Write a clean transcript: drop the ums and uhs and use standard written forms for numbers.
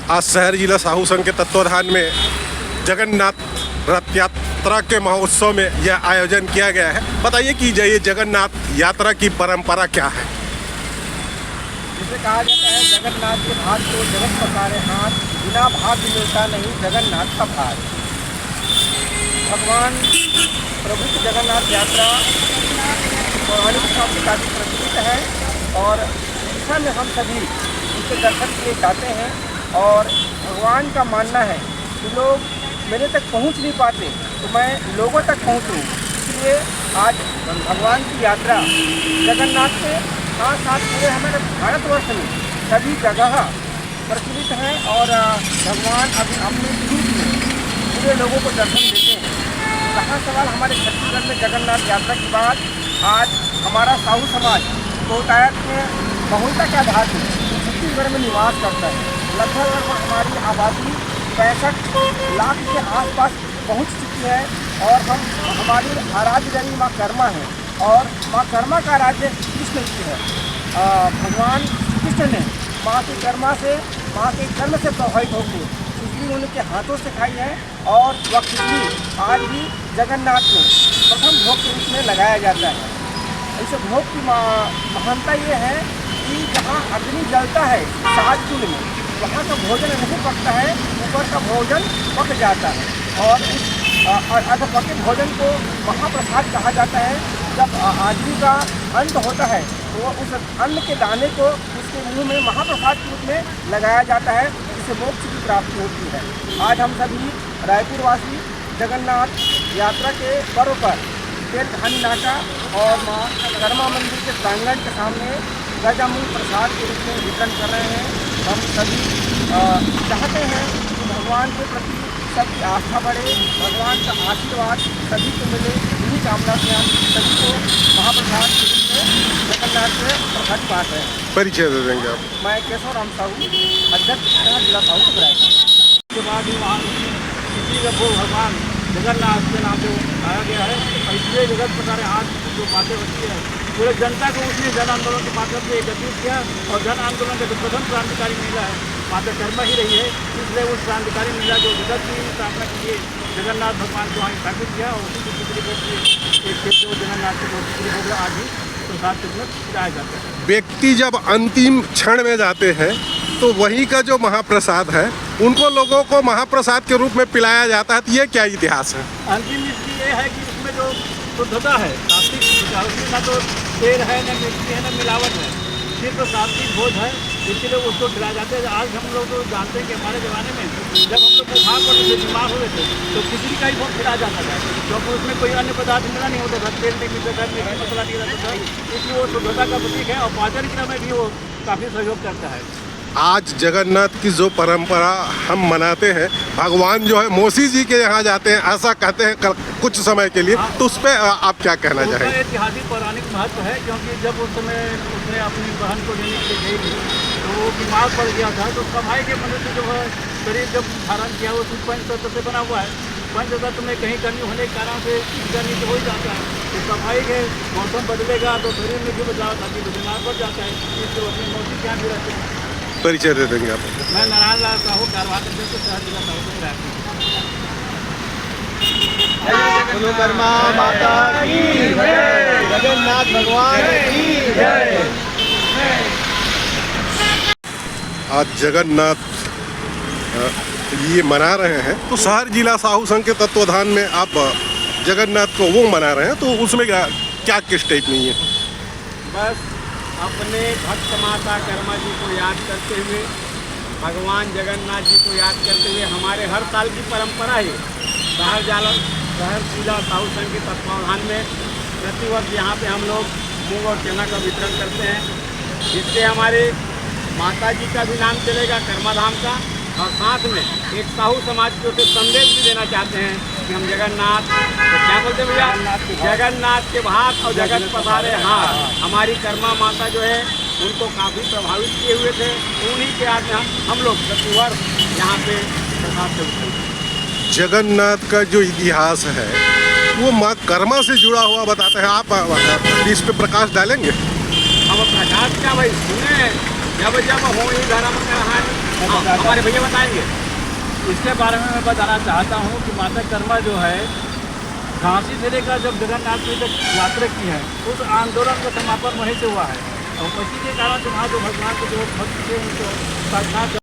आज शहर जिला साहू संघ के तत्वाधान में जगन्नाथ रथ यात्रा के महोत्सव में यह आयोजन किया गया है। बताइए कि ये जगन्नाथ यात्रा की परंपरा क्या है। जिसे कहा जाता है जगन्नाथ के भाग को जगत पसारे हाथ, बिना भाग्य मिलता नहीं जगन्नाथ का भाग। भगवान प्रभु की जगन्नाथ यात्रा पौराणिक हिसाब से काफ़ी प्रचलित है और दिशा में हम सभी उनके दर्शन के लिए जाते हैं। और भगवान का मानना है कि लोग मेरे तक पहुंच नहीं पाते तो मैं लोगों तक पहुंचूं, इसलिए आज भगवान की यात्रा जगन्नाथ के साथ साथ पूरे हमारे भारतवर्ष में सभी जगह प्रचलित है और भगवान अभी अपने रूप में पूरे लोगों को दर्शन देते हैं। रहा सवाल हमारे छत्तीसगढ़ में जगन्नाथ यात्रा की बात, आज हमारा साहू समाज बहुतायत में बहुलता के आधार पर छत्तीसगढ़ में निवास करता है। लगभग हमारी आबादी 65 लाख के आसपास पहुंच चुकी है और हमारी आराध्य देवी माँ कर्मा है और माँ कर्मा का राज्य कृष्ण की है। भगवान कृष्ण ने माँ की कर्मा से, माँ के कर्म से प्रभावित होकर खिचड़ी उनके हाथों से खाई है और वह खिचड़ी आज भी जगन्नाथ को प्रथम भोग के रूप में लगाया जाता है। इस भोग की महानता ये है कि जहाँ अग्नि जलता है 7 कुंड में, वहाँ का भोजन नहीं पकता है, ऊपर का भोजन पक जाता है और इस अधपके भोजन को महाप्रसाद कहा जाता है। जब आदमी का अंत होता है तो उस अन्न के दाने को उसके मुंह में महाप्रसाद के रूप में लगाया जाता है, जिससे मोक्ष की प्राप्ति होती है। आज हम सभी रायपुर वासी जगन्नाथ यात्रा के पर्व पर तेलघानी नाका और माँ कर्मा मंदिर के प्रांगण के सामने गजामुख प्रसाद के रूप में वितरण कर रहे हैं। हम सभी चाहते हैं कि भगवान के प्रति सबकी आस्था बढ़े, भगवान का आशीर्वाद सभी को मिले। इन्हीं कामना से हम सभी को महाप्रसाद के रूप में जगन्नाथ से प्रसाद पाठ है। परिचय दे देंगे आप। मैं केशव राम साहू, अध्यक्ष जिला साहू से उसके बाद ही वहाँ किसी का वो भगवान जगन्नाथ के नाम से आया गया है। इसलिए जगत प्रकार आज जो बातें होती है पूरे जनता को उसने जन आंदोलन के माध्यम से एकत्रित किया और जन आंदोलन का जो प्रथम क्रांतिकारी महिला है माता कर्मा ही रही है। इसलिए उस क्रांतिकारी महिला जो जगत की स्थापना के लिए जगन्नाथ भगवान को वहाँ स्थापित किया और उसी की खिचड़ी भोग एक खेत जगन्नाथ के खिचड़ी भोग आज ही प्रसाद के रूप में खिलाया जाता है। व्यक्ति जब अंतिम क्षण में जाते हैं तो वहीं का जो महाप्रसाद है उनको लोगों को महाप्रसाद के रूप में पिलाया जाता है। तो ये क्या इतिहास है? अंतिम इसलिए है कि उसमें जो शुद्धता है, सात्विक उसमें ना तो तेल है, न मिर्ची है, न मिलावट है, सिर्फ सात्विक भोज है, इसलिए उसको खिलाया जाता है। आज हम लोग तो जानते हैं कि हमारे ज़माने में जब हम लोग बुखार पड़ते थे, बीमार हुए थे, तो खिचड़ी का ही भोग खिलाया जाता था क्योंकि उसमें कोई अन्य पदार्थ मिला नहीं होता था, तेल नहीं मिलता था, मिर्ची मसाला नहीं रहता था। इसलिए वो शुद्धता का प्रतीक है और पाचन क्रिया में भी वो काफ़ी सहयोग करता है। आज जगन्नाथ की जो परंपरा हम मनाते हैं, भगवान जो है मौसी जी के यहाँ जाते हैं ऐसा कहते हैं कुछ समय के लिए, तो उस पर आप क्या कहना चाहेंगे? ऐतिहासिक पौराणिक महत्व है क्योंकि जब उस समय उसने अपनी बहन को लेने के लिए गई थी तो वो बीमार पड़ गया था। तो कमाई के मनुष्य जो है शरीर जब धारण किया वो पंचतत्व से बना हुआ है। पंचतत्व में कहीं कमी होने के कारण से इसका नीचे हो जाता है। तो कमाई के मौसम बदलेगा तो शरीर में भी बदलाव था कि बीमार पड़ जाता है। इसलिए अपनी मौसी के यहाँ भी रहते हैं। परिचय दे देंगे आप। मैं नारायण लाल साहू, कारवार शहर जिला साहू से रहती बोलो कर्मा माता की जय, जगन्नाथ भगवान की जय। आज जगन्नाथ ये मना रहे हैं तो शहर जिला साहू संघ के तत्वाधान में आप जगन्नाथ को वो मना रहे हैं, तो उसमें क्या स्टेप नहीं है? बस अपने भक्त माता कर्मा जी को याद करते हुए, भगवान जगन्नाथ जी को याद करते हुए हमारे हर साल की परंपरा है। शहर जिला साहू संघ के तत्वाधान में प्रतिवर्ष यहाँ पे हम लोग मूंग और चना का वितरण करते हैं, जिससे हमारे माता जी का भी नाम चलेगा कर्मा धाम का, और साथ में एक साहू समाज को तो संदेश भी देना चाहते हैं कि हम जगन्नाथ तो क्या बोलते हैं भैया, जगन्नाथ के भात और जगत पसारे हाथ। हमारी कर्मा माता जो है उनको काफ़ी प्रभावित किए हुए थे, उन्हीं के आज हम लोग प्रतिवर्ष यहाँ पे प्रसाद चलते हैं। जगन्नाथ का जो इतिहास है वो माँ कर्मा से जुड़ा हुआ बताते हैं। आप इस पे प्रकाश डालेंगे? अब प्रकाश क्या भाई, सुने जब जब हो ही धर्म कहानी हमारे भैया बताएंगे। इसके बारे में मैं बताना चाहता हूँ कि माता कर्मा जो है झांसी से लेकर जब जगन्नाथ जी तक यात्रा की है, उस आंदोलन का समापन वहीं से हुआ है और इसी के कारण वहाँ जो भगवान के जो भक्त थे उनको साक्षात